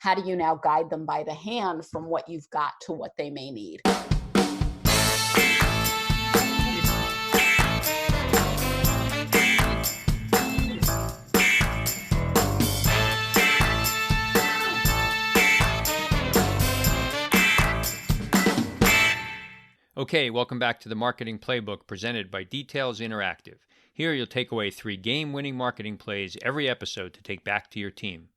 how do you now guide them by the hand from what you've got to what they may need? Okay, welcome back to the Marketing Playbook presented by Details Interactive. Here you'll take away 3 game-winning marketing plays every episode to take back to your team.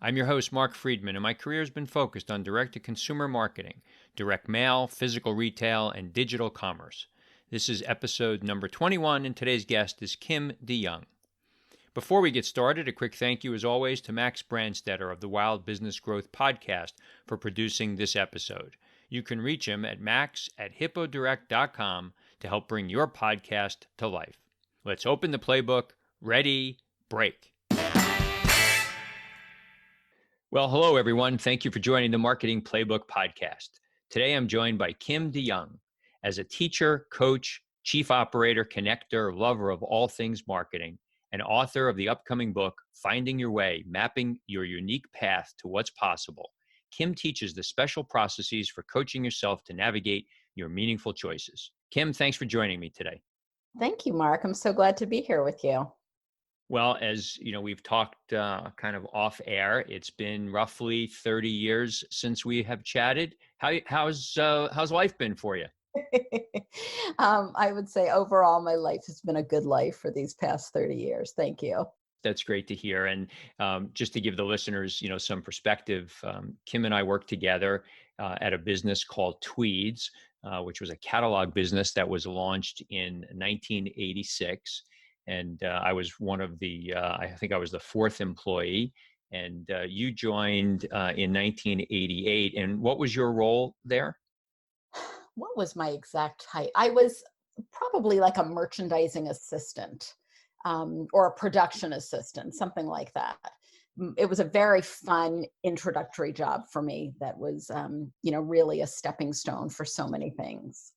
I'm your host, Mark Friedman, and my career has been focused on direct-to-consumer marketing, direct mail, physical retail, and digital commerce. This is episode number 21, and today's guest is Kim DeYoung. Before we get started, a quick thank you, as always, to Max Brandstetter of the Wild Business Growth Podcast for producing this episode. You can reach him at max@hippodirect.com to help bring your podcast to life. Let's open the playbook. Ready, break. Well, hello, everyone. Thank you for joining the Marketing Playbook podcast. Today, I'm joined by Kim DeYoung. As a teacher, coach, chief operator, connector, lover of all things marketing, and author of the upcoming book, Finding Your Way, Mapping Your Unique Path to What's Possible, Kim teaches the special processes for coaching yourself to navigate your meaningful choices. Kim, thanks for joining me today. Thank you, Mark. I'm so glad to be here with you. Well, as you know, we've talked kind of off air. It's been roughly 30 years since we have chatted. How's life been for you? I would say overall, my life has been a good life for these past 30 years. Thank you. That's great to hear. And just to give the listeners, some perspective, Kim and I worked together at a business called Tweeds, which was a catalog business that was launched in 1986. And I was one of I think I was the 4th employee. And you joined in 1988. And what was your role there? What was my exact height? I was probably like a merchandising assistant. Or a production assistant, something like that. It was a very fun introductory job for me that was, really a stepping stone for so many things.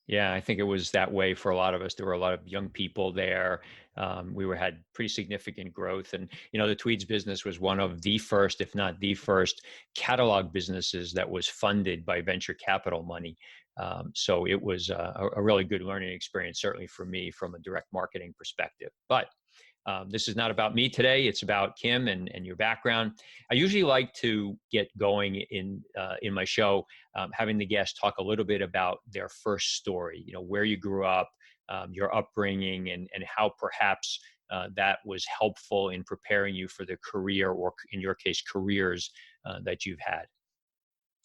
Yeah, I think it was that way for a lot of us. There were a lot of young people there. We had pretty significant growth. And, the Tweeds business was one of the first, if not the first, catalog businesses that was funded by venture capital money. So it was a really good learning experience, certainly for me from a direct marketing perspective. But this is not about me today. It's about Kim and your background. I usually like to get going in my show, having the guest talk a little bit about their first story, where you grew up, your upbringing, and how perhaps that was helpful in preparing you for the career, or in your case, careers that you've had.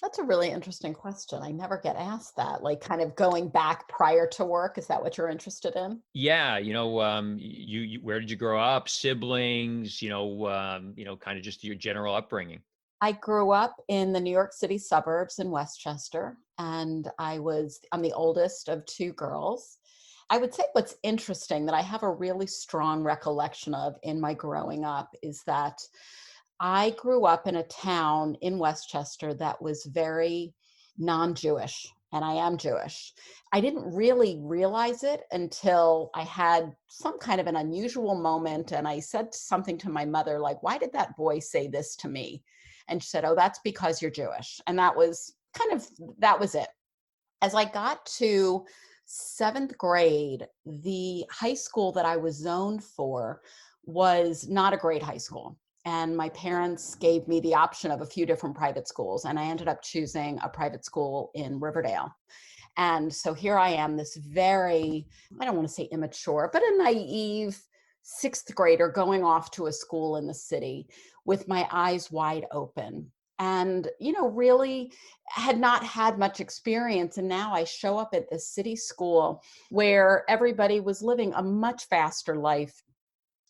That's a really interesting question. I never get asked that, like kind of going back prior to work. Is that what you're interested in? Yeah, you where did you grow up? Siblings, kind of just your general upbringing. I grew up in the New York City suburbs in Westchester, and I'm the oldest of 2 girls. I would say what's interesting that I have a really strong recollection of in my growing up is that I grew up in a town in Westchester that was very non-Jewish, and I am Jewish. I didn't really realize it until I had some kind of an unusual moment, and I said something to my mother, like, "Why did that boy say this to me?" And she said, "Oh, that's because you're Jewish." And that was it. As I got to 7th grade, the high school that I was zoned for was not a great high school. And my parents gave me the option of a few different private schools, and I ended up choosing a private school in Riverdale. And so here I am, this very, I don't want to say immature, but a naive 6th grader going off to a school in the city with my eyes wide open. And, really had not had much experience. And now I show up at this city school where everybody was living a much faster life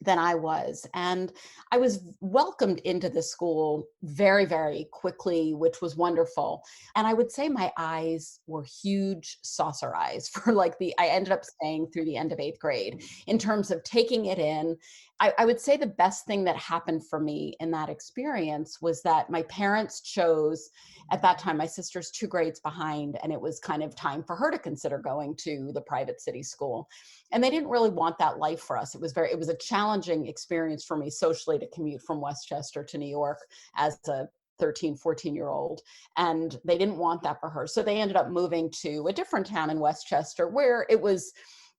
than I was. And I was welcomed into the school very, very quickly, which was wonderful. And I would say my eyes were huge saucer eyes for I ended up staying through the end of 8th grade in terms of taking it in. I would say the best thing that happened for me in that experience was that my parents chose, at that time, my sister's 2 grades behind, and it was kind of time for her to consider going to the private city school. And they didn't really want that life for us. It was a challenging experience for me socially to commute from Westchester to New York as a 13, 14-year-old. And they didn't want that for her. So they ended up moving to a different town in Westchester where it was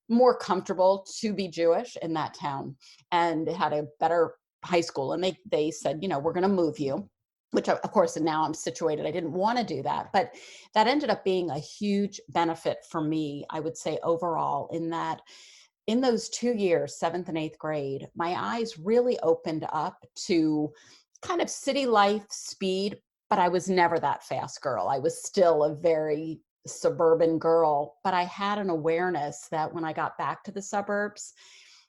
more comfortable to be Jewish in that town, and it had a better high school. And they said, we're going to move you, which of course, and now I'm situated. I didn't want to do that, but that ended up being a huge benefit for me, I would say overall, in that in those 2 years, seventh and eighth grade, my eyes really opened up to kind of city life speed, but I was never that fast girl. I was still a very suburban girl, but I had an awareness that when I got back to the suburbs,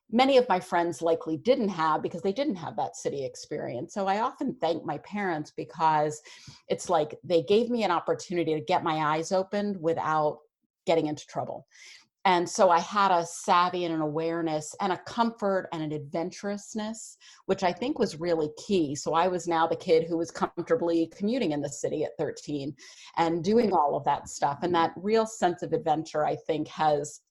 many of my friends likely didn't have, because they didn't have that city experience. So I often thank my parents, because it's like they gave me an opportunity to get my eyes opened without getting into trouble. And so I had a savvy and an awareness and a comfort and an adventurousness, which I think was really key. So I was now the kid who was comfortably commuting in the city at 13 and doing all of that stuff. And that real sense of adventure, I think, has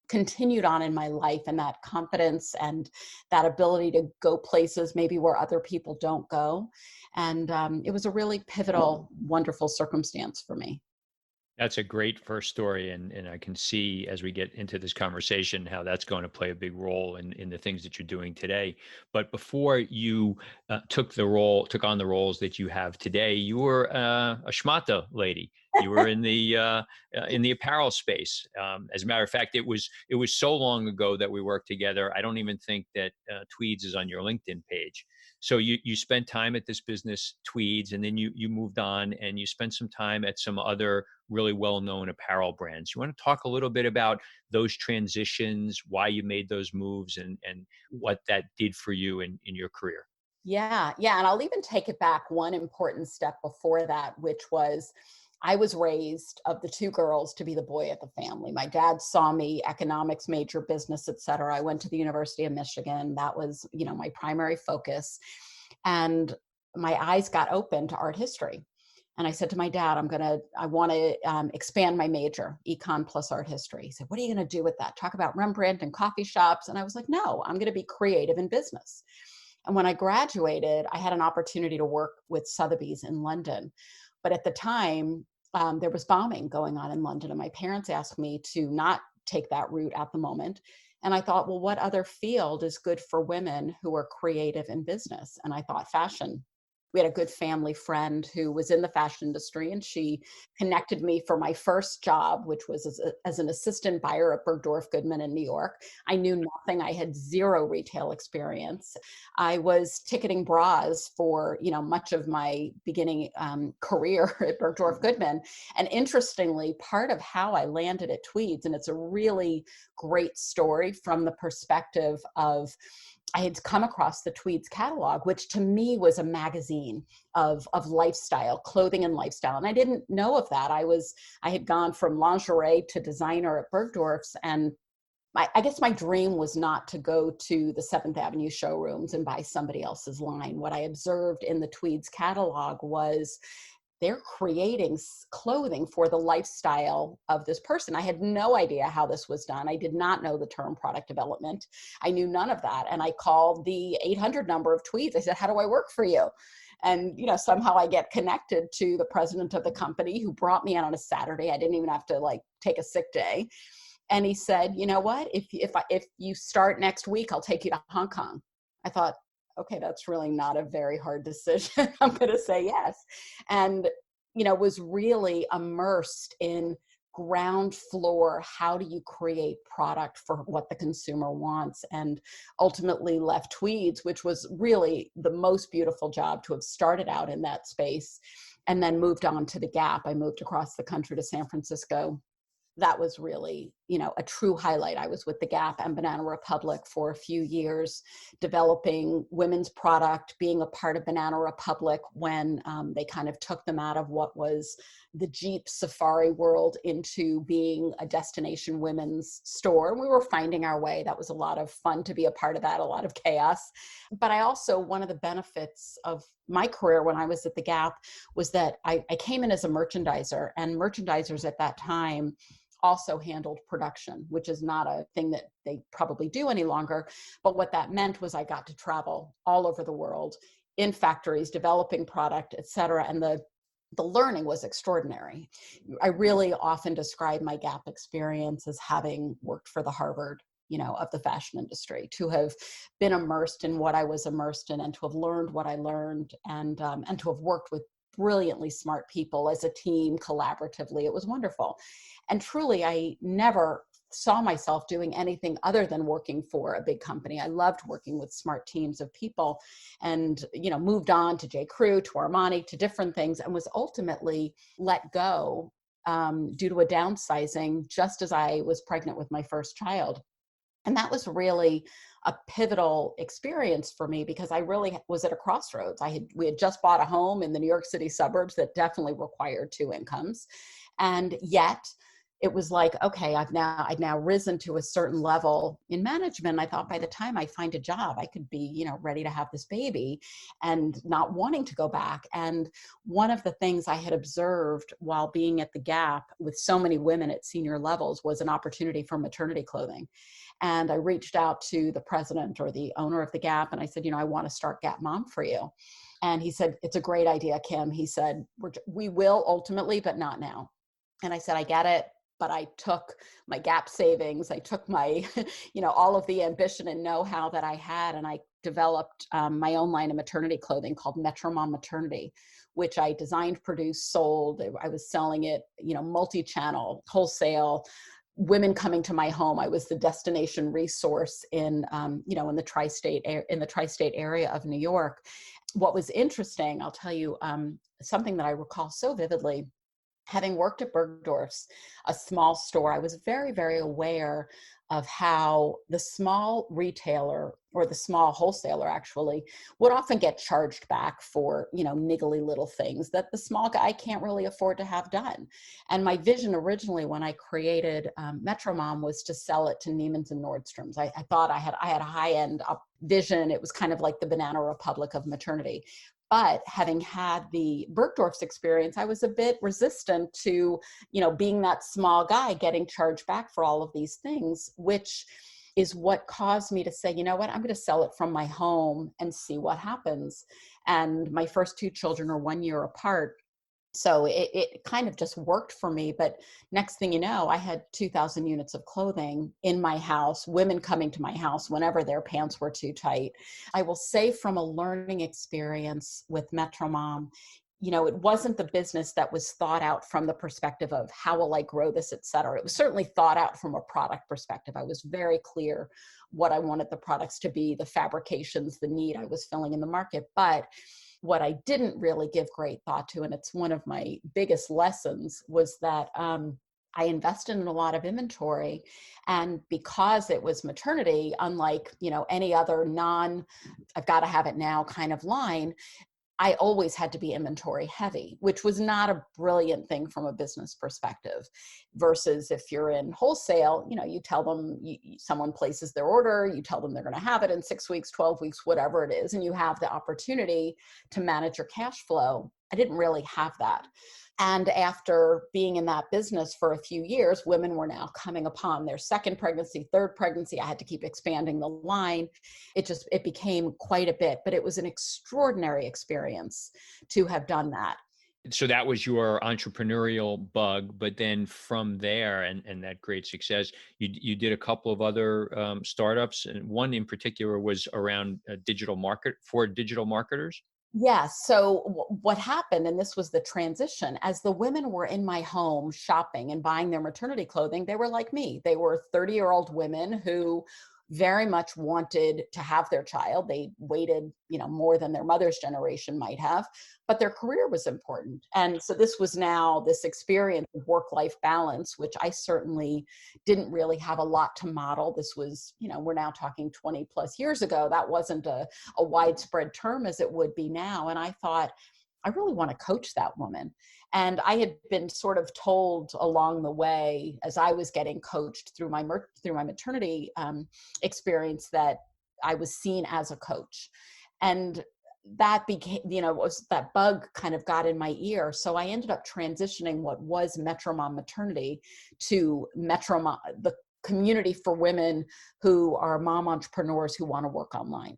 continued on in my life, and that confidence and that ability to go places maybe where other people don't go. And it was a really pivotal, wonderful circumstance for me. That's a great first story, and I can see as we get into this conversation how that's going to play a big role in the things that you're doing today. But before you took on the roles that you have today, you were a schmata lady. You were in the apparel space. As a matter of fact, it was so long ago that we worked together. I don't even think that Tweeds is on your LinkedIn page. So you spent time at this business, Tweeds, and then you moved on and you spent some time at some other really well-known apparel brands. You want to talk a little bit about those transitions, why you made those moves, and what that did for you in your career? Yeah, yeah. And I'll even take it back one important step before that, which was I was raised of the two girls to be the boy of the family. My dad saw me economics major, business, et cetera. I went to the University of Michigan. That was, my primary focus. And my eyes got open to art history. And I said to my dad, I want to expand my major, econ plus art history. He said, what are you going to do with that? Talk about Rembrandt and coffee shops? And I was like, no, I'm going to be creative in business. And when I graduated, I had an opportunity to work with Sotheby's in London. But at the time, there was bombing going on in London. And my parents asked me to not take that route at the moment. And I thought, well, what other field is good for women who are creative in business? And I thought fashion. We had a good family friend who was in the fashion industry, and she connected me for my first job, which was as an assistant buyer at Bergdorf Goodman in New York. I knew nothing. I had zero retail experience. I was ticketing bras for, much of my beginning career at Bergdorf Goodman. And interestingly, part of how I landed at Tweeds, and it's a really great story from the perspective of I had come across the Tweeds catalog, which to me was a magazine of lifestyle, clothing and lifestyle. And I didn't know of that. I had gone from lingerie to designer at Bergdorf's, and I guess my dream was not to go to the Seventh Avenue showrooms and buy somebody else's line. What I observed in the Tweeds catalog was they're creating clothing for the lifestyle of this person. I had no idea how this was done. I did not know the term product development. I knew none of that. And I called the 800 number of Tweeds. I said, how do I work for you? And, somehow I get connected to the president of the company, who brought me in on a Saturday. I didn't even have to take a sick day. And he said, you know what, if you start next week, I'll take you to Hong Kong. I thought, okay, that's really not a very hard decision. I'm going to say yes. And, was really immersed in ground floor. How do you create product for what the consumer wants? And ultimately left Tweeds, which was really the most beautiful job to have started out in that space, and then moved on to the Gap. I moved across the country to San Francisco. That was really, a true highlight. I was with the Gap and Banana Republic for a few years, developing women's product, being a part of Banana Republic when they kind of took them out of what was the Jeep safari world into being a destination women's store. And we were finding our way. That was a lot of fun to be a part of that, a lot of chaos. But I also, one of the benefits of my career when I was at the Gap was that I came in as a merchandiser, and merchandisers at that time also handled production, which is not a thing that they probably do any longer. But what that meant was I got to travel all over the world in factories, developing product, et cetera. And the learning was extraordinary. I really often describe my Gap experience as having worked for the Harvard, of the fashion industry, to have been immersed in what I was immersed in, and to have learned what I learned, and to have worked with brilliantly smart people as a team collaboratively. It was wonderful. And truly, I never saw myself doing anything other than working for a big company. I loved working with smart teams of people, and, moved on to J. Crew, to Armani, to different things, and was ultimately let go due to a downsizing just as I was pregnant with my first child. And that was really a pivotal experience for me, because I really was at a crossroads. We had just bought a home in the New York City suburbs that definitely required two incomes. And yet it was like, okay, I'd now risen to a certain level in management. I thought by the time I find a job, I could be, ready to have this baby, and not wanting to go back. And one of the things I had observed while being at the Gap with so many women at senior levels was an opportunity for maternity clothing. And I reached out to the president or the owner of the Gap, and I said, I want to start Gap Mom for you. And he said, it's a great idea, Kim. He said, we will ultimately, but not now. And I said, I get it. But I took my Gap savings, I took my, all of the ambition and know-how that I had, and I developed my own line of maternity clothing called Metro Mom Maternity, which I designed, produced, sold. I was selling it, multi-channel, wholesale, women coming to my home. I was the destination resource in, in the tri-state area of New York. What was interesting, I'll tell you, something that I recall so vividly. Having worked at Bergdorf's, a small store, I was very, very aware of how the small retailer, or the small wholesaler actually, would often get charged back for, niggly little things that the small guy can't really afford to have done. And my vision originally when I created Metro Mom was to sell it to Neiman's and Nordstrom's. I thought I had a high-end vision. It was kind of like the Banana Republic of maternity. But having had the Bergdorf's experience, I was a bit resistant to, being that small guy getting charged back for all of these things, which is what caused me to say, you know what, I'm going to sell it from my home and see what happens. And my first two children are 1 year apart. So it kind of just worked for me. But next thing you know, I had 2,000 units of clothing in my house, women coming to my house whenever their pants were too tight. I will say, from a learning experience with Metro Mom, it wasn't the business that was thought out from the perspective of how will I grow this, et cetera. It was certainly thought out from a product perspective. I was very clear what I wanted the products to be, the fabrications, the need I was filling in the market. But what I didn't really give great thought to, and it's one of my biggest lessons, was that I invested in a lot of inventory. And because it was maternity, unlike, any other I've got to have it now kind of line, I always had to be inventory heavy, which was not a brilliant thing from a business perspective. Versus if you're in wholesale, you tell them, someone places their order, you tell them they're going to have it in 6 weeks, 12 weeks, whatever it is, and you have the opportunity to manage your cash flow. I didn't really have that. And after being in that business for a few years, women were now coming upon their second pregnancy, third pregnancy. I had to keep expanding the line. It became quite a bit, but it was an extraordinary experience to have done that. So that was your entrepreneurial bug, but then from there, and that great success, you did a couple of other startups, and one in particular was around digital marketers. Yeah. So what happened, and this was the transition, as the women were in my home shopping and buying their maternity clothing, they were like me. They were 30-year-old women who very much wanted to have their child. They waited, more than their mother's generation might have, but their career was important. And so this was now this experience of work-life balance, which I certainly didn't really have a lot to model. This was, we're now talking 20 plus years ago. That wasn't a widespread term as it would be now. And I thought, I really want to coach that woman. And I had been sort of told along the way, as I was getting coached through my maternity experience, that I was seen as a coach. And that became, that bug kind of got in my ear. So I ended up transitioning what was Metro Mom Maternity to Metro Mom, the community for women who are mom entrepreneurs who want to work online.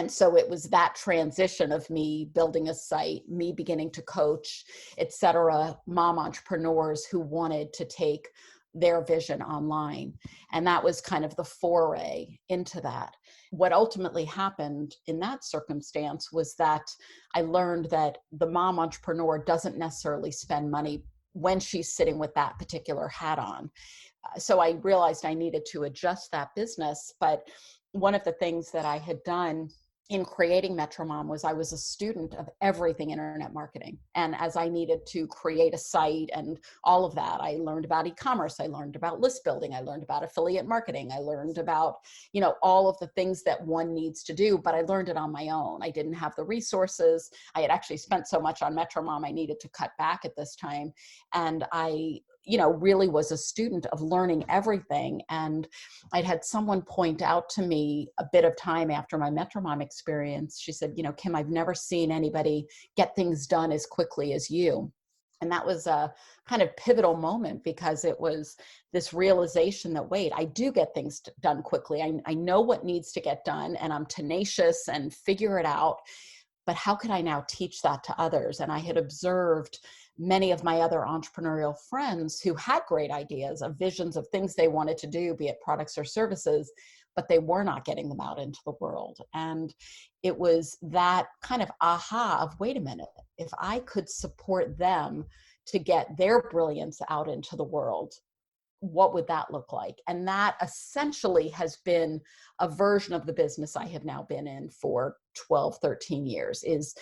And so it was that transition of me building a site, me beginning to coach, et cetera, mom entrepreneurs who wanted to take their vision online. And that was kind of the foray into that. What ultimately happened in that circumstance was that I learned that the mom entrepreneur doesn't necessarily spend money when she's sitting with that particular hat on. So I realized I needed to adjust that business. But one of the things that I had done in creating Metromom was I was a student of everything internet marketing. And as I needed to create a site and all of that, I learned about e-commerce, I learned about list building, I learned about affiliate marketing, I learned about, all of the things that one needs to do, but I learned it on my own. I didn't have the resources. I had actually spent so much on Metromom, I needed to cut back at this time. And I really was a student of learning everything. And I'd had someone point out to me a bit of time after my Metromom experience. She said, Kim, I've never seen anybody get things done as quickly as you. And that was a kind of pivotal moment, because it was this realization that, wait, I do get things done quickly. I know what needs to get done, and I'm tenacious and figure it out. But how could I now teach that to others? And I had observed many of my other entrepreneurial friends who had great ideas of visions of things they wanted to do, be it products or services, but they were not getting them out into the world. And it was that kind of aha of, wait a minute, if I could support them to get their brilliance out into the world, what would that look like? And that essentially has been a version of the business I have now been in for 12, 13 years, is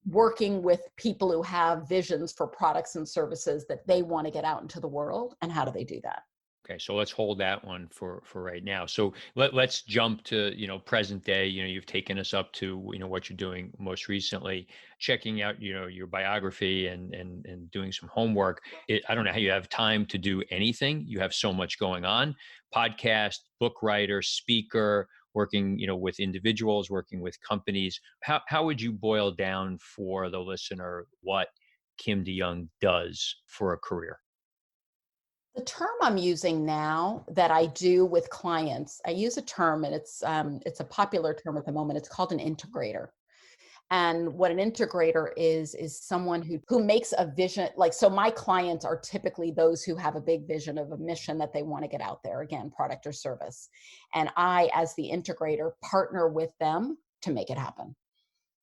working with people who have visions for products and services that they want to get out into the world. And how do they do that? Okay, so let's hold that one for right now. So let's jump to present day. You've taken us up to what you're doing most recently, checking out your biography and doing some homework. I don't know how you have time to do anything. You have so much going on: podcast, book writer, speaker, working with individuals, working with companies. How would you boil down for the listener what Kim DeYoung does for a career? The term I'm using now that I do with clients, I use a term, and it's a popular term at the moment. It's called an integrator. And what an integrator is someone who makes a vision. Like, so my clients are typically those who have a big vision of a mission that they want to get out there, again, product or service. And I, as the integrator, partner with them to make it happen.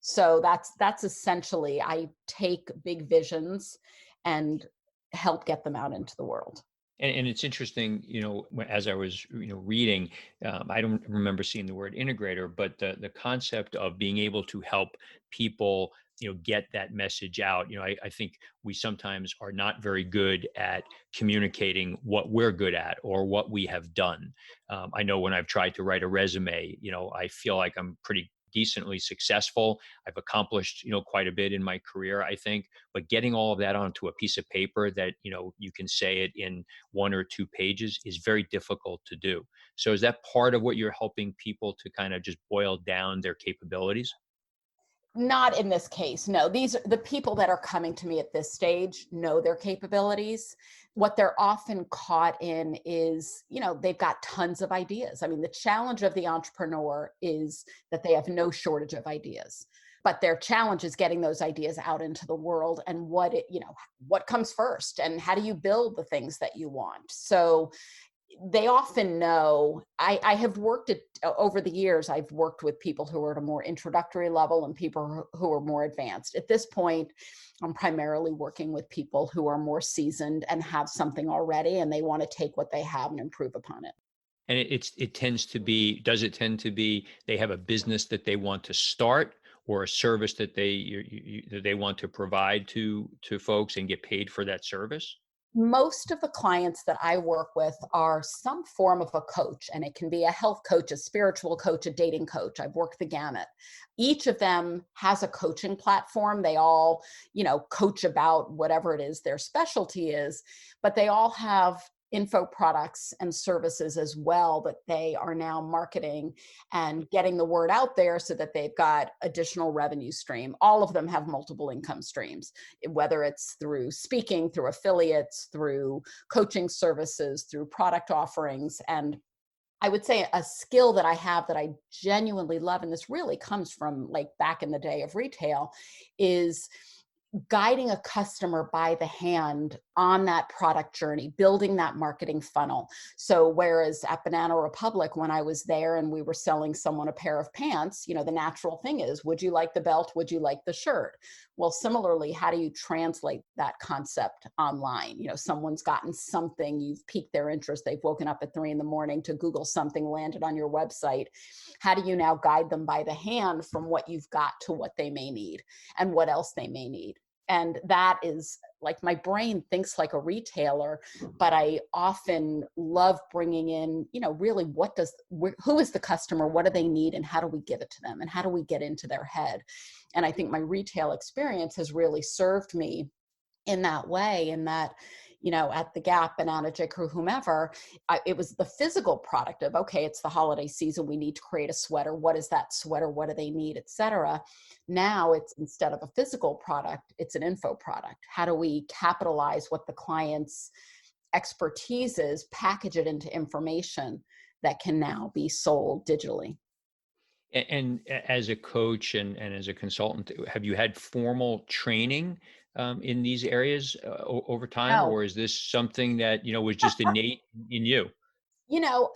So that's essentially, I take big visions and help get them out into the world. And it's interesting, as I was, reading, I don't remember seeing the word integrator, but the concept of being able to help people, get that message out. I think we sometimes are not very good at communicating what we're good at or what we have done. I know when I've tried to write a resume, I feel like I'm pretty decently successful. I've accomplished, quite a bit in my career, I think, but getting all of that onto a piece of paper that, you can say it in 1 or 2 pages is very difficult to do. So is that part of what you're helping people to kind of just boil down their capabilities? Not in this case. No, these are the people that are coming to me at this stage know their capabilities. What they're often caught in is, they've got tons of ideas. I mean, the challenge of the entrepreneur is that they have no shortage of ideas. But their challenge is getting those ideas out into the world, and what comes first, and how do you build the things that you want? So they often know. I have worked at over the years, I've worked with people who are at a more introductory level and people who are more advanced. At this point, I'm primarily working with people who are more seasoned and have something already, and they want to take what they have and improve upon it. And it tends to be, does it tend to be they have a business that they want to start, or a service that that they want to provide to folks and get paid for that service? Most of the clients that I work with are some form of a coach, and it can be a health coach, a spiritual coach, a dating coach. I've worked the gamut. Each of them has a coaching platform. They all, coach about whatever it is their specialty is, but they all have info products and services as well that they are now marketing and getting the word out there so that they've got additional revenue stream. All of them have multiple income streams, whether it's through speaking, through affiliates, through coaching services, through product offerings. And I would say a skill that I have that I genuinely love, and this really comes from like back in the day of retail, is guiding a customer by the hand on that product journey, building that marketing funnel. So whereas at Banana Republic, when I was there and we were selling someone a pair of pants, you know, the natural thing is, would you like the belt? Would you like the shirt? Well, similarly, how do you translate that concept online? You know, someone's gotten something, you've piqued their interest, they've woken up at 3 a.m. to Google something, landed on your website. How do you now guide them by the hand from what you've got to what they may need and what else they may need? And that is like, my brain thinks like a retailer, but I often love bringing in, you know, really who is the customer? What do they need? And how do we give it to them? And how do we get into their head? And I think my retail experience has really served me in that way, in that, you know, at the Gap and out at J. Crew, whomever, it was the physical product of, okay, it's the holiday season, we need to create a sweater. What is that sweater? What do they need, et cetera. Now it's, instead of a physical product, it's an info product. How do we capitalize what the client's expertise is, package it into information that can now be sold digitally? As a coach and as a consultant, have you had formal training in these areas over time, No. or is this something that was just innate in you? You know,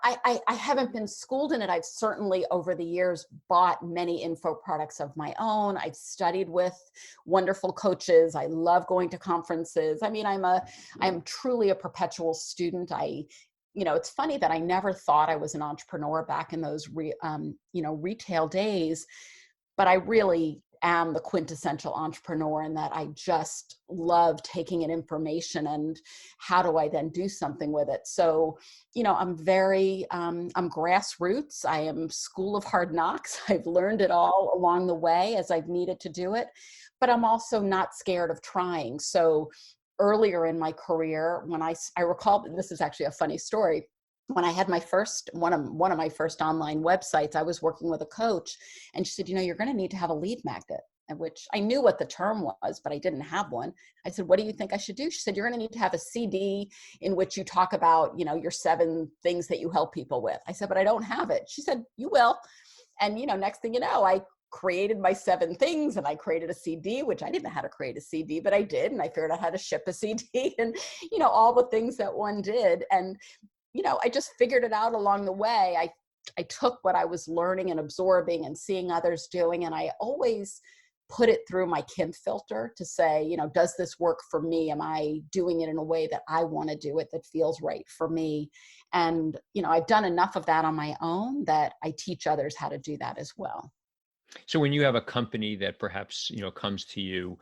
I haven't been schooled in it. I've certainly over the years bought many info products of my own. I've studied with wonderful coaches. I love going to conferences. I mean, I'm truly a perpetual student. You know, it's funny that I never thought I was an entrepreneur back in those retail days, but I really am the quintessential entrepreneur in that I just love taking in information and how do I then do something with it. So, you know, I'm grassroots. I am school of hard knocks. I've learned it all along the way as I've needed to do it, but I'm also not scared of trying. So earlier in my career, when I recall, this is actually a funny story. When I had my first one of my first online websites, I was working with a coach, and she said, "You know, you're going to need to have a lead magnet." And which I knew what the term was, but I didn't have one. I said, "What do you think I should do?" She said, "You're going to need to have a CD in which you talk about, you know, your 7 things that you help people with." I said, "But I don't have it." She said, "You will." And, you know, next thing you know, I created my 7 things and I created a CD, which I didn't know how to create a CD, but I did. And I figured out how to ship a CD and, you know, all the things that one did. And you know, I just figured it out along the way. I took what I was learning and absorbing and seeing others doing, and I always put it through my Kim filter to say, you know, does this work for me? Am I doing it in a way that I want to do it, that feels right for me? And, you know, I've done enough of that on my own that I teach others how to do that as well. So when you have a company that perhaps comes to you,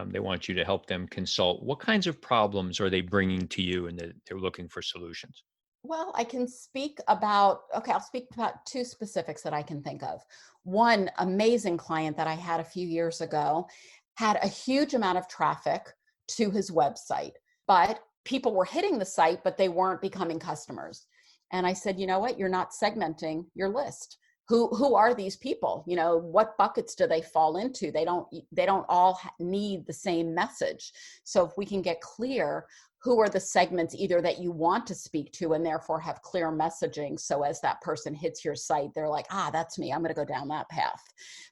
they want you to help them consult. What kinds of problems are they bringing to you, and that they're looking for solutions? Well, I can speak about, okay, I'll speak about 2 specifics that I can think of. One amazing client that I had a few years ago had a huge amount of traffic to his website, but people were hitting the site, but they weren't becoming customers. And I said, you know what? You're not segmenting your list. Who are these people? You know, what buckets do they fall into? They don't all need the same message. So if we can get clear, who are the segments either that you want to speak to and therefore have clear messaging, so as that person hits your site, they're like, ah, that's me, I'm going to go down that path,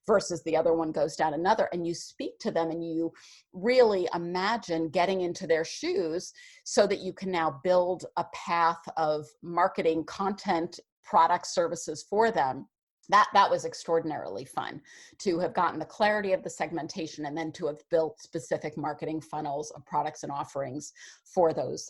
versus the other one goes down another, and you speak to them and you really imagine getting into their shoes so that you can now build a path of marketing content, product, services for them. That was extraordinarily fun to have gotten the clarity of the segmentation and then to have built specific marketing funnels of products and offerings for those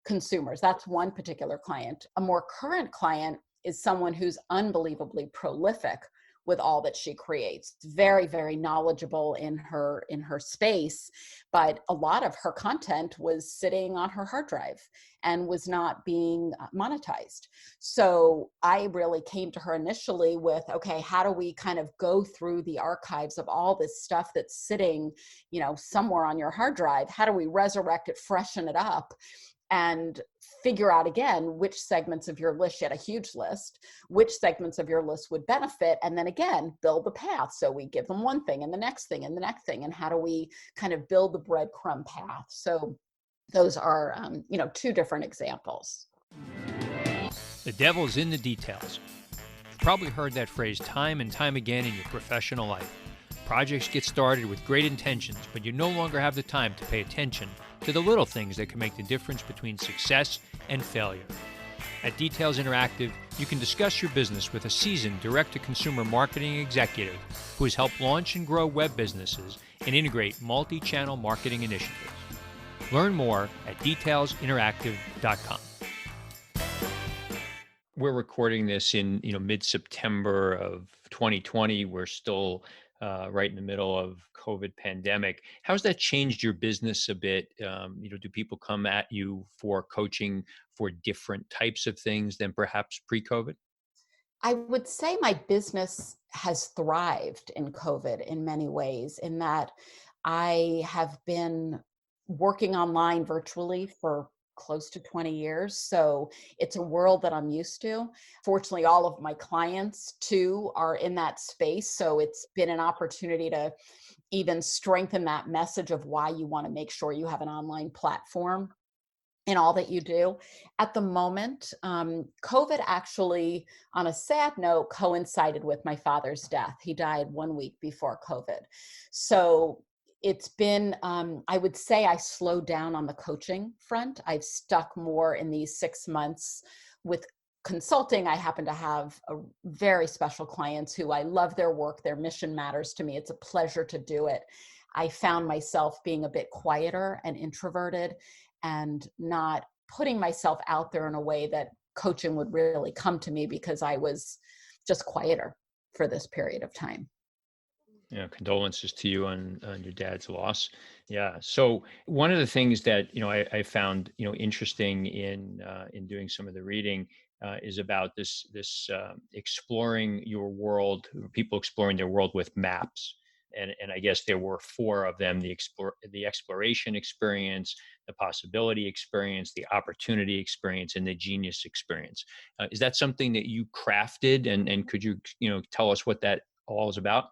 consumers. That's one particular client. A more current client is someone who's unbelievably prolific with all that she creates. Very, very knowledgeable in her space, but a lot of her content was sitting on her hard drive and was not being monetized. So I really came to her initially with, okay, how do we kind of go through the archives of all this stuff that's sitting, you know, somewhere on your hard drive? How do we resurrect it, freshen it up, and figure out again which segments of your list, she had a huge list, which segments of your list would benefit, and then again build the path. So we give them one thing and the next thing and the next thing, and how do we kind of build the breadcrumb path? So those are 2 different examples. The devil's in the details. You've probably heard that phrase time and time again in your professional life. Projects get started with great intentions, but you no longer have the time to pay attention to the little things that can make the difference between success and failure. At Details Interactive, you can discuss your business with a seasoned direct-to-consumer marketing executive who has helped launch and grow web businesses and integrate multi-channel marketing initiatives. Learn more at detailsinteractive.com. We're recording this in mid-September of 2020. We're still right in the middle of COVID pandemic. How's that changed your business a bit? Do people come at you for coaching for different types of things than perhaps pre-COVID? I would say my business has thrived in COVID in many ways, in that I have been working online virtually for close to 20 years. So it's a world that I'm used to. Fortunately, all of my clients too are in that space. So it's been an opportunity to even strengthen that message of why you want to make sure you have an online platform in all that you do. At the moment, COVID actually, on a sad note, coincided with my father's death. He died 1 week before COVID. So it's been, I would say I slowed down on the coaching front. I've stuck more in these 6 months with consulting. I happen to have a very special clients who I love their work. Their mission matters to me. It's a pleasure to do it. I found myself being a bit quieter and introverted and not putting myself out there in a way that coaching would really come to me, because I was just quieter for this period of time. Condolences to you on your dad's loss. Yeah. So one of the things that I found interesting in doing some of the reading is about this exploring your world, people exploring their world with maps. And I guess there were four of them: the exploration experience, the possibility experience, the opportunity experience, and the genius experience. Is that something that you crafted? And could you tell us what that all is about?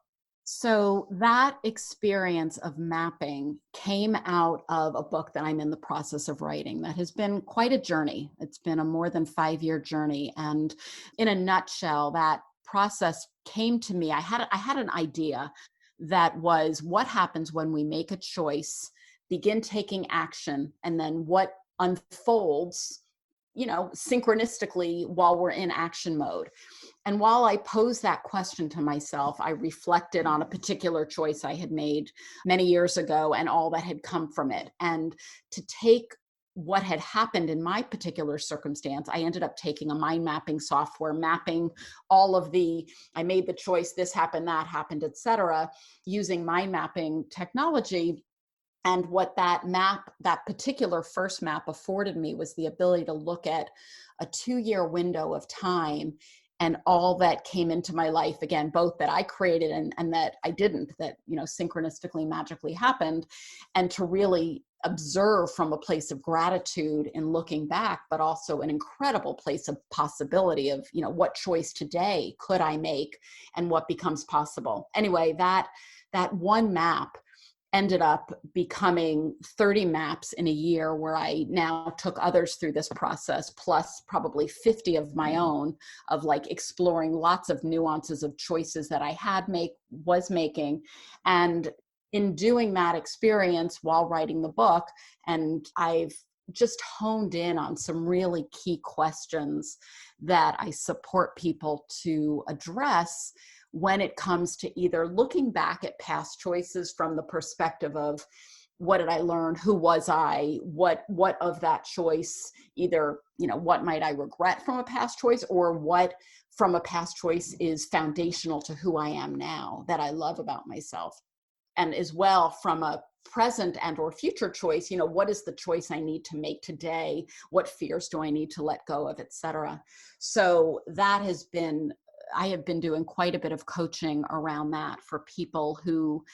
So that experience of mapping came out of a book that I'm in the process of writing that has been quite a journey. It's been a more than 5-year journey. And in a nutshell, that process came to me. I had an idea that was, what happens when we make a choice, begin taking action, and then what unfolds, synchronistically while we're in action mode. And while I posed that question to myself, I reflected on a particular choice I had made many years ago and all that had come from it. And to take what had happened in my particular circumstance, I ended up taking a mind mapping software, mapping all of I made the choice, this happened, that happened, et cetera, using mind mapping technology. And what that particular first map afforded me was the ability to look at a 2-year window of time and all that came into my life, again, both that I created and that I didn't, that, synchronistically, magically happened, and to really observe from a place of gratitude in looking back, but also an incredible place of possibility of, what choice today could I make and what becomes possible. Anyway, that one map ended up becoming 30 maps in a year, where I now took others through this process, plus probably 50 of my own, of like exploring lots of nuances of choices that I was making. And in doing that experience while writing the book, and I've just honed in on some really key questions that I support people to address when it comes to either looking back at past choices from the perspective of, what did I learn? Who was I? What of that choice, either, what might I regret from a past choice, or what from a past choice is foundational to who I am now that I love about myself? And as well, from a present and or future choice, what is the choice I need to make today? What fears do I need to let go of, et cetera? So I have been doing quite a bit of coaching around that for people who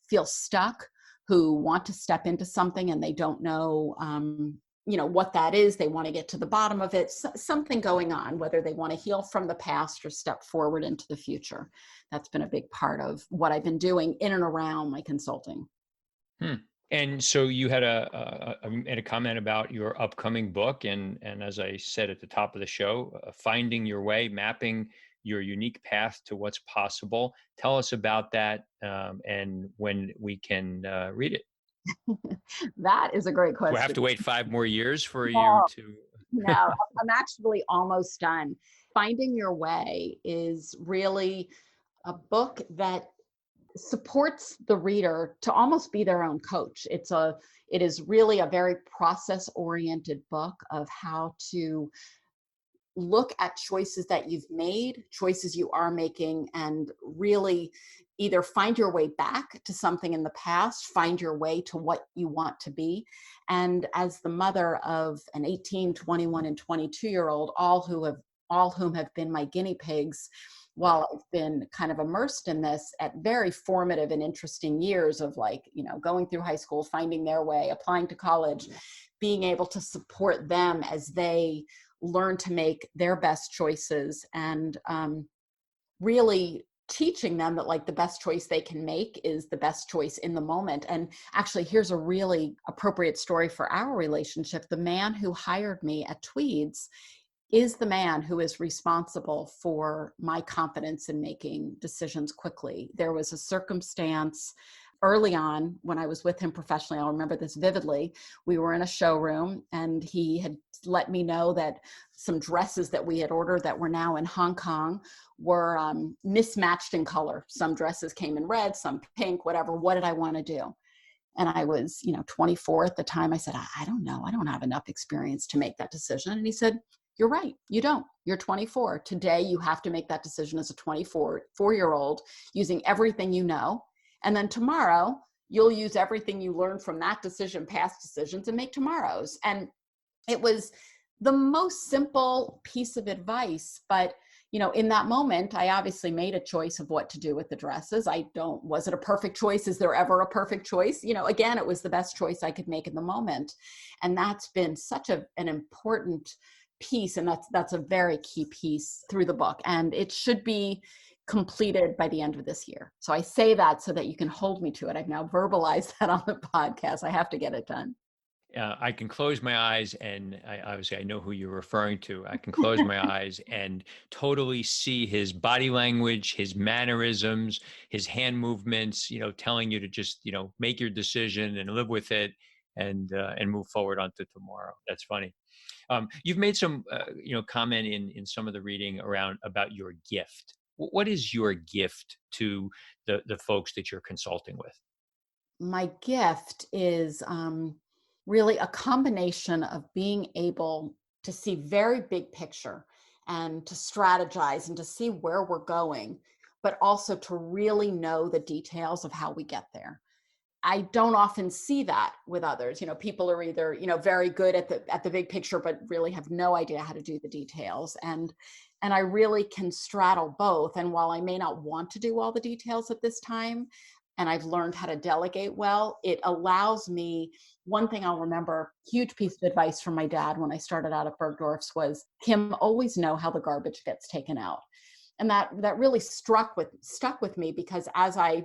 feel stuck, who want to step into something and they don't know, what that is. They want to get to the bottom of it, something going on, whether they want to heal from the past or step forward into the future. That's been a big part of what I've been doing in and around my consulting. Hmm. And so you had made a comment about your upcoming book, and as I said at the top of the show, finding your way, mapping your unique path to what's possible. Tell us about that, and when we can read it. That is a great Do I have question. to wait 5 more years for you No, to? no, I'm actually almost done. Finding Your Way is really a book that supports the reader to almost be their own coach. It is really a very process oriented book of how to look at choices that you've made, choices you are making, and really either find your way back to something in the past, find your way to what you want to be. And as the mother of an 18, 21, and 22-year-old, all whom have been my guinea pigs while I've been kind of immersed in this at very formative and interesting years of, like, going through high school, finding their way, applying to college, being able to support them as they learn to make their best choices, and really teaching them that, like, the best choice they can make is the best choice in the moment. And actually, here's a really appropriate story for our relationship. The man who hired me at Tweeds is the man who is responsible for my confidence in making decisions quickly. There was a circumstance early on when I was with him professionally. I'll remember this vividly. We were in a showroom and he had let me know that some dresses that we had ordered that were now in Hong Kong were mismatched in color. Some dresses came in red, some pink, whatever. What did I want to do? And I was, 24 at the time. I said, I don't know. I don't have enough experience to make that decision. And he said, you're right. You don't. You're 24. Today, you have to make that decision as a 4-year-old using everything you know. And then tomorrow, you'll use everything you learned from that decision, past decisions, and make tomorrow's. And it was the most simple piece of advice, but in that moment, I obviously made a choice of what to do with the dresses. Was it a perfect choice? Is there ever a perfect choice? Again, it was the best choice I could make in the moment. And that's been such an important piece. And that's a very key piece through the book. And it should be completed by the end of this year. So I say that so that you can hold me to it. I've now verbalized that on the podcast. I have to get it done. I can close my eyes, and obviously I know who you're referring to. I can close my eyes and totally see his body language, his mannerisms, his hand movements, telling you to just, make your decision and live with it, and move forward onto tomorrow. That's funny. You've made some, comment in some of the reading about your gift. What is your gift to the folks that you're consulting with? My gift is really a combination of being able to see very big picture and to strategize and to see where we're going, but also to really know the details of how we get there. I don't often see that with others. People are either, very good at the big picture, but really have no idea how to do the details. And I really can straddle both. And while I may not want to do all the details at this time, and I've learned how to delegate well, it allows me. One thing I'll remember, huge piece of advice from my dad when I started out at Bergdorf's was, Kim, always know how the garbage gets taken out. And that really stuck with me, because as I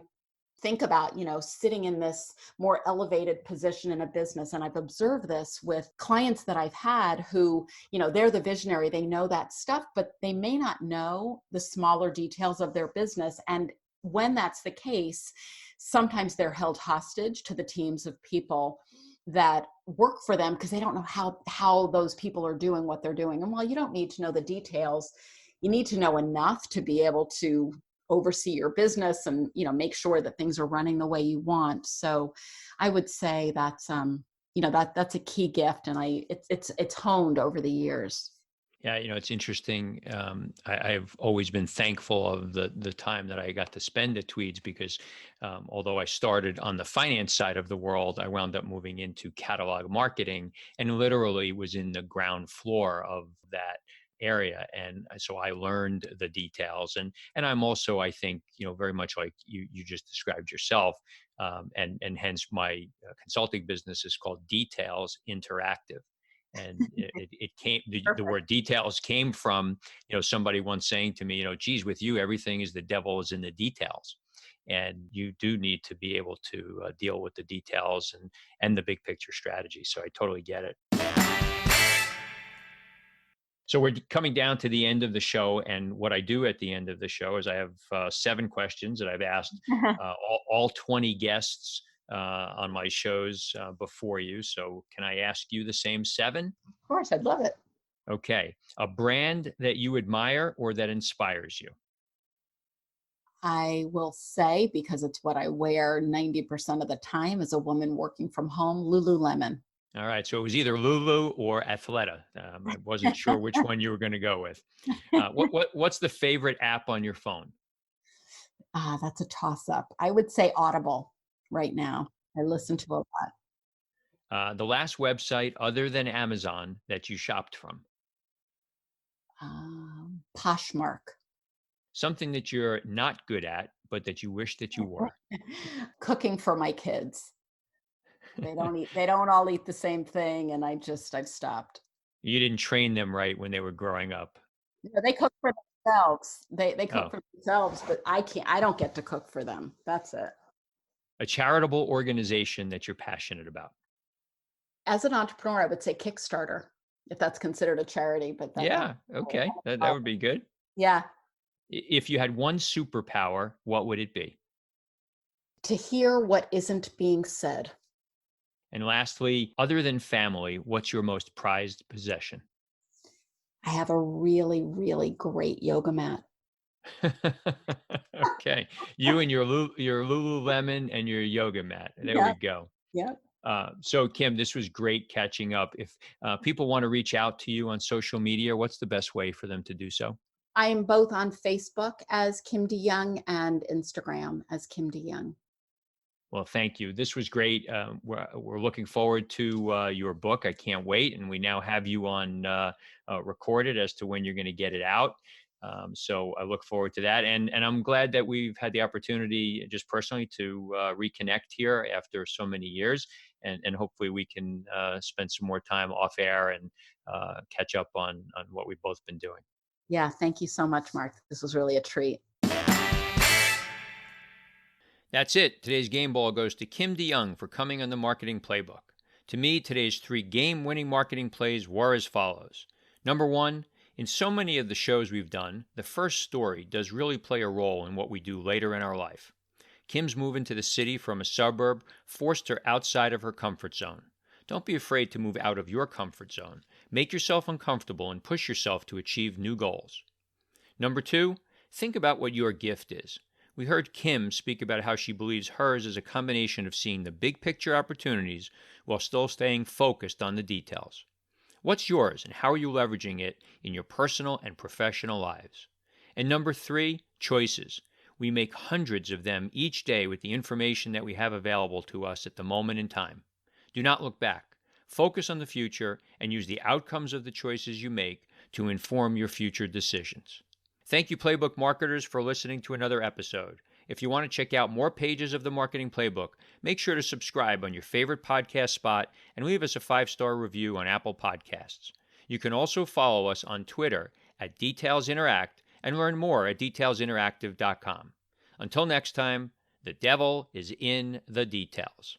think about, sitting in this more elevated position in a business, and I've observed this with clients that I've had who, they're the visionary, they know that stuff, but they may not know the smaller details of their business. And when that's the case, sometimes they're held hostage to the teams of people that work for them because they don't know how those people are doing what they're doing. And while you don't need to know the details, you need to know enough to be able to oversee your business and make sure that things are running the way you want. So I would say that's that's a key gift, and it's honed over the years. Yeah, it's interesting. I've always been thankful of the time that I got to spend at Tweeds, because although I started on the finance side of the world, I wound up moving into catalog marketing and literally was in the ground floor of that area. And so I learned the details, and I'm also, I think, very much like you just described yourself. And hence my consulting business is called Details Interactive. And it came, the word details came from, somebody once saying to me, geez, with you, everything is the devil is in the details. And you do need to be able to deal with the details and the big picture strategy. So I totally get it. So we're coming down to the end of the show, and what I do at the end of the show is I have 7 questions that I've asked all 20 guests on my shows before you. So can I ask you the same 7? Of course, I'd love it. Okay. A brand that you admire or that inspires you? I will say, because it's what I wear 90% of the time as a woman working from home, Lululemon. All right. So it was either Lulu or Athleta. I wasn't sure which one you were going to go with. What's the favorite app on your phone? That's a toss up. I would say Audible right now. I listen to a lot. The last website other than Amazon that you shopped from? Poshmark. Something that you're not good at, but that you wish that you were? Cooking for my kids. They don't all eat the same thing, and I've stopped. You didn't train them right when they were growing up. Yeah, they cook for themselves. They cook Oh. for themselves, but I don't get to cook for them. That's it. A charitable organization that you're passionate about? As an entrepreneur, I would say Kickstarter, if that's considered a charity, but that's Yeah. Okay. That would be good. yeah. If you had one superpower, what would it be? To hear what isn't being said. And lastly, other than family, what's your most prized possession? I have a really, really great yoga mat. Okay. You and your Lululemon and your yoga mat. There we go. Yep. So Kim, this was great catching up. If people want to reach out to you on social media, what's the best way for them to do so? I am both on Facebook as Kim DeYoung and Instagram as Kim DeYoung. Well, thank you. This was great. We're looking forward to your book. I can't wait. And we now have you on recorded as to when you're going to get it out. So I look forward to that. And I'm glad that we've had the opportunity just personally to reconnect here after so many years. And hopefully we can spend some more time off air and catch up on what we've both been doing. Yeah, thank you so much, Mark. This was really a treat. That's it. Today's game ball goes to Kim DeYoung for coming on the Marketing Playbook. To me, today's 3 game-winning marketing plays were as follows. Number 1, in so many of the shows we've done, the first story does really play a role in what we do later in our life. Kim's move into the city from a suburb forced her outside of her comfort zone. Don't be afraid to move out of your comfort zone. Make yourself uncomfortable and push yourself to achieve new goals. Number 2, think about what your gift is. We heard Kim speak about how she believes hers is a combination of seeing the big picture opportunities while still staying focused on the details. What's yours and how are you leveraging it in your personal and professional lives? And number 3, choices. We make hundreds of them each day with the information that we have available to us at the moment in time. Do not look back. Focus on the future and use the outcomes of the choices you make to inform your future decisions. Thank you, Playbook marketers, for listening to another episode. If you want to check out more pages of the Marketing Playbook, make sure to subscribe on your favorite podcast spot and leave us a 5-star review on Apple Podcasts. You can also follow us on Twitter at Details Interact and learn more at detailsinteractive.com. Until next time, the devil is in the details.